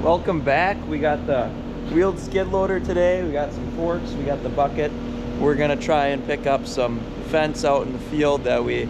Welcome back. We got the wheeled skid loader today. We got some forks, we got the bucket. We're gonna try and pick up some fence out in the field that we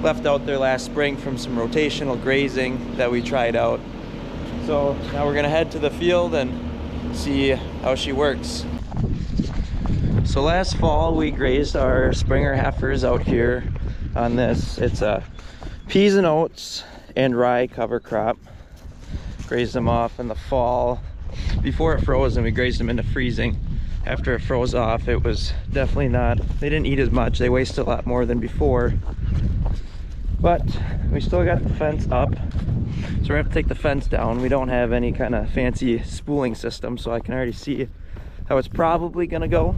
left out there last spring from some rotational grazing that we tried out. So now we're gonna head to the field and see how she works. So last fall we grazed our Springer heifers out here on this. It's a peas and oats and rye cover crop. Grazed them off in the fall before it froze, and we grazed them into freezing. After it froze off, it was definitely not, they didn't eat as much. They wasted a lot more than before, but we still got the fence up, so we're gonna have to take the fence down. We don't have any kind of fancy spooling system, so I can already see how it's probably gonna go,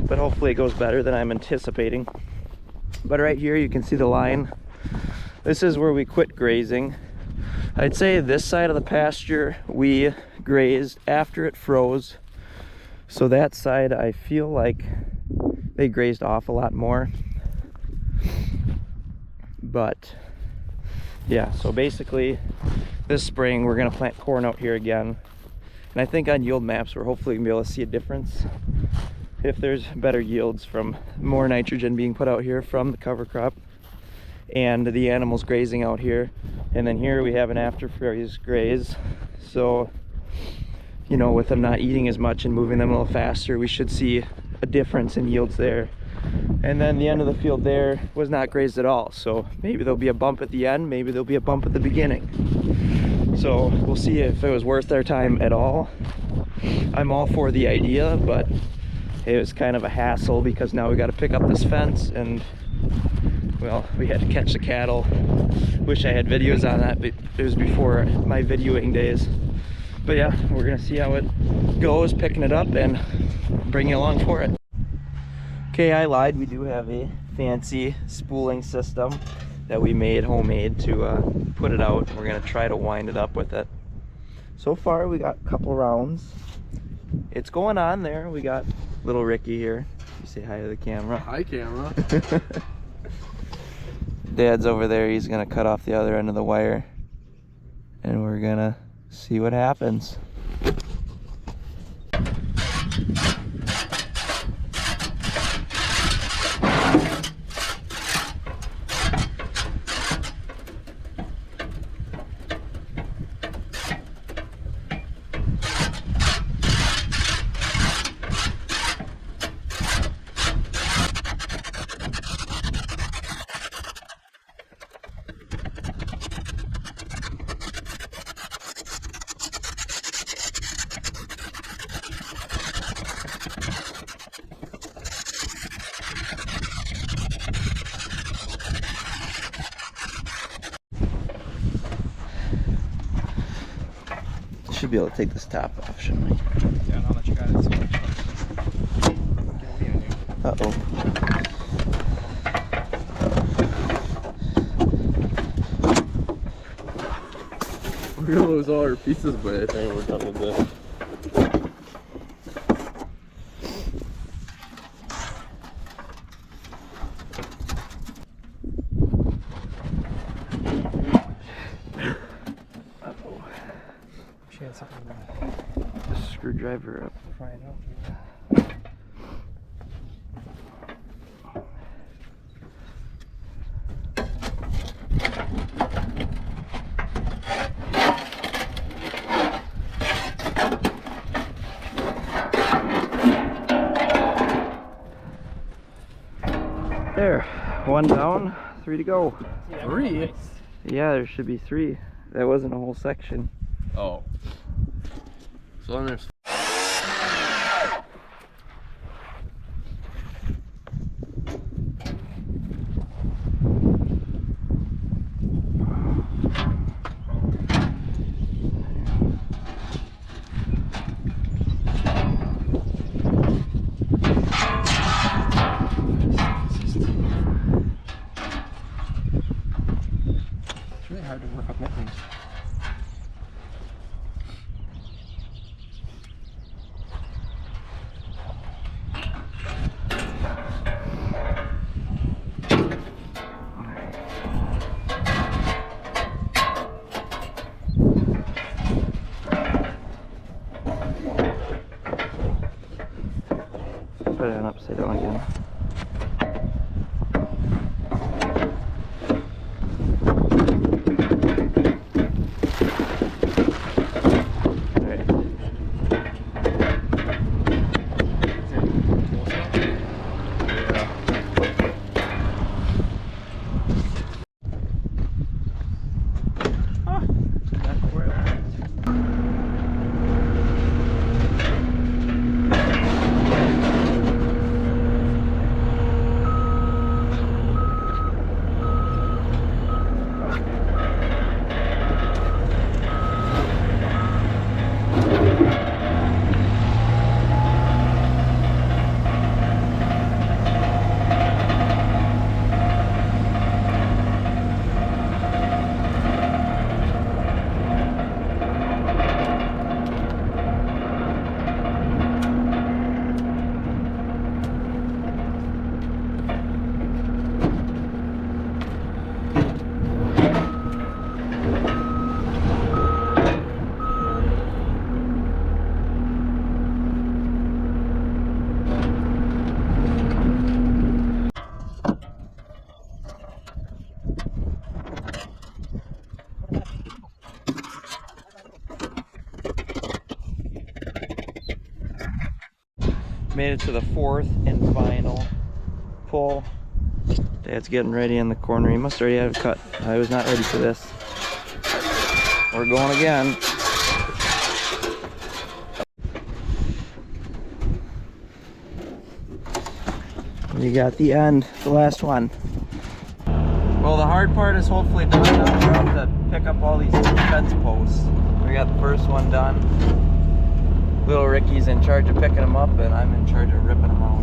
but hopefully it goes better than I'm anticipating. But right here you can see the line. This is where we quit grazing. I'd say this side of the pasture we grazed after it froze, so that side I feel like they grazed off a lot more. But yeah, so basically this spring we're gonna plant corn out here again, and I think on yield maps we're hopefully gonna be able to see a difference if there's better yields from more nitrogen being put out here from the cover crop and the animals grazing out here. And then here we have an after freeze graze, so you know, with them not eating as much and moving them a little faster, we should see a difference in yields there. And then the end of the field there was not grazed at all, so maybe there'll be a bump at the end, maybe there'll be a bump at the beginning. So we'll see if it was worth our time at all. I'm all for the idea, but it was kind of a hassle because now we got to pick up this fence, and well, we had to catch the cattle. Wish I had videos on that, but it was before my videoing days. But yeah, we're gonna see how it goes, picking it up and bring you along for it. Okay, I lied. We do have a fancy spooling system that we made homemade to put it out. We're gonna try to wind it up with it. So far we got a couple rounds. It's going on there. We got little Ricky here. You say hi to the camera. Hi, camera. Dad's over there. He's gonna cut off the other end of the wire, and we're gonna see what happens. Should be able to take this top off, shouldn't we? Yeah, now that you got it so much. Uh-oh. We're gonna lose all our pieces, but I think we're done with this. She had something The screwdriver up. crying out. There, one down, 3 to go. 3? Yeah, there should be 3. That wasn't a whole section. Oh. So then there's... It's really hard to work up mittens. Put it on upside down again. Made it to the fourth and final pull. Dad's getting ready in the corner. He must already have a cut. I was not ready for this. We're going again. We got the end, the last one. Well, the hard part is hopefully done. Now we're up to pick up all these fence posts. We got the first one done. Little Ricky's in charge of picking them up, and I'm in charge of ripping them out.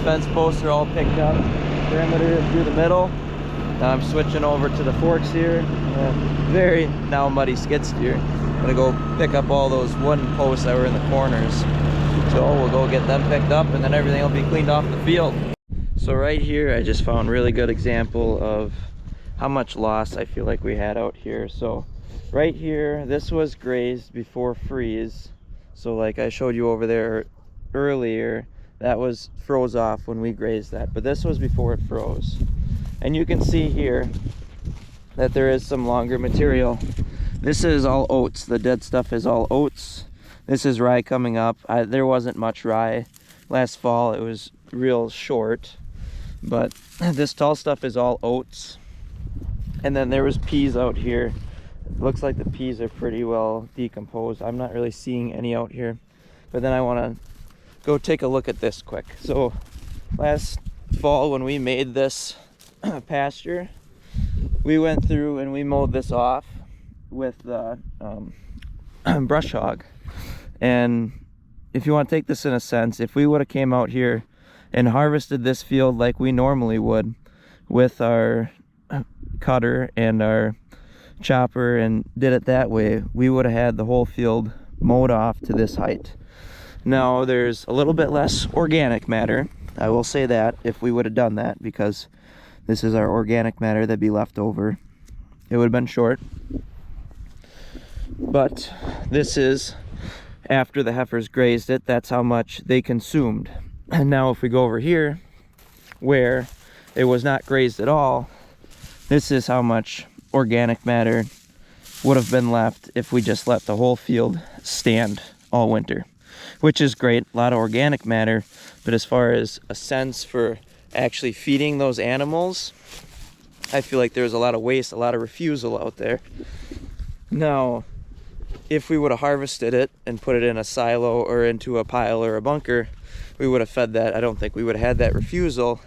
Fence posts are all picked up, perimeter through the middle. Now I'm switching over to the forks here. Very now muddy skid steer. I'm gonna go pick up all those wooden posts that were in the corners. So we'll go get them picked up, and then everything will be cleaned off the field. So right here I just found a really good example of how much loss I feel like we had out here. So right here, this was grazed before freeze. So like I showed you over there earlier, that was froze off when we grazed that, but this was before it froze. And you can see here that there is some longer material. This is all oats. The dead stuff is all oats. This is rye coming up. There wasn't much rye last fall. It was real short, but this tall stuff is all oats. And then there was peas out here. It looks like the peas are pretty well decomposed. I'm not really seeing any out here, but then I want to go take a look at this quick. So last fall when we made this pasture, we went through and we mowed this off with the brush hog. And if you want to take this in a sense, if we would have came out here and harvested this field like we normally would with our cutter and our chopper and did it that way, we would have had the whole field mowed off to this height. Now there's a little bit less organic matter, I will say that, if we would have done that, because this is our organic matter that'd be left over. It would have been short. But this is after the heifers grazed it, that's how much they consumed. And now if we go over here where it was not grazed at all, this is how much organic matter would have been left if we just let the whole field stand all winter, which is great, a lot of organic matter. But as far as a sense for actually feeding those animals, I feel like there's a lot of waste, a lot of refusal out there. Now, if we would have harvested it and put it in a silo or into a pile or a bunker, we would have fed that. I don't think we would have had that refusal.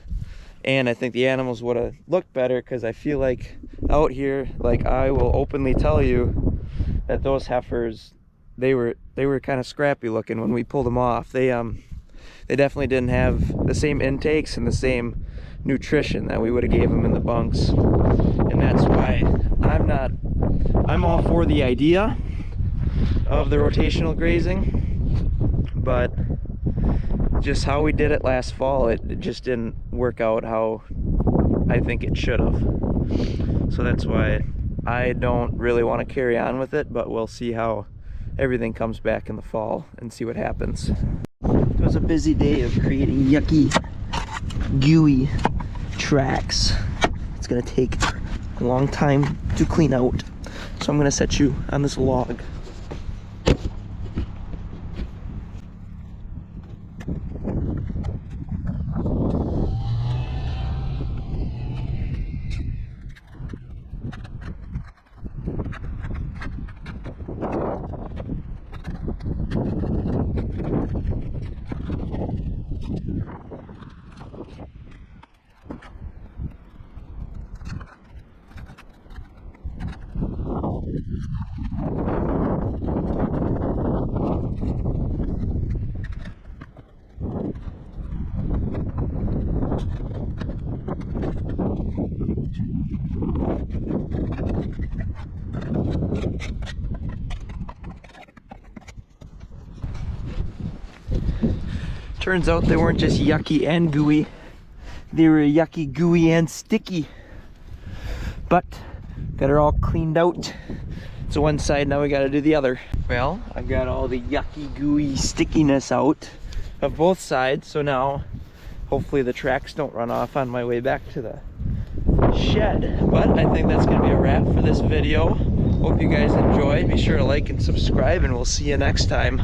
And I think the animals would have looked better, because I feel like out here, like, I will openly tell you that those heifers, they were kind of scrappy looking when we pulled them off. They definitely didn't have the same intakes and the same nutrition that we would have gave them in the bunks. And that's why I'm all for the idea of the rotational grazing, but just how we did it last fall, it just didn't work out how I think it should have. So that's why I don't really want to carry on with it, but we'll see how everything comes back in the fall and see what happens. It was a busy day of creating yucky, gooey tracks. It's gonna take a long time to clean out, so I'm gonna set you on this log. Turns out they weren't just yucky and gooey, they were yucky, gooey, and sticky. But got it all cleaned out. So one side, now we gotta do the other. Well, I got all the yucky, gooey stickiness out of both sides, so now hopefully the tracks don't run off on my way back to the shed. But I think that's gonna be a wrap for this video. Hope you guys enjoyed. Be sure to like and subscribe, and we'll see you next time.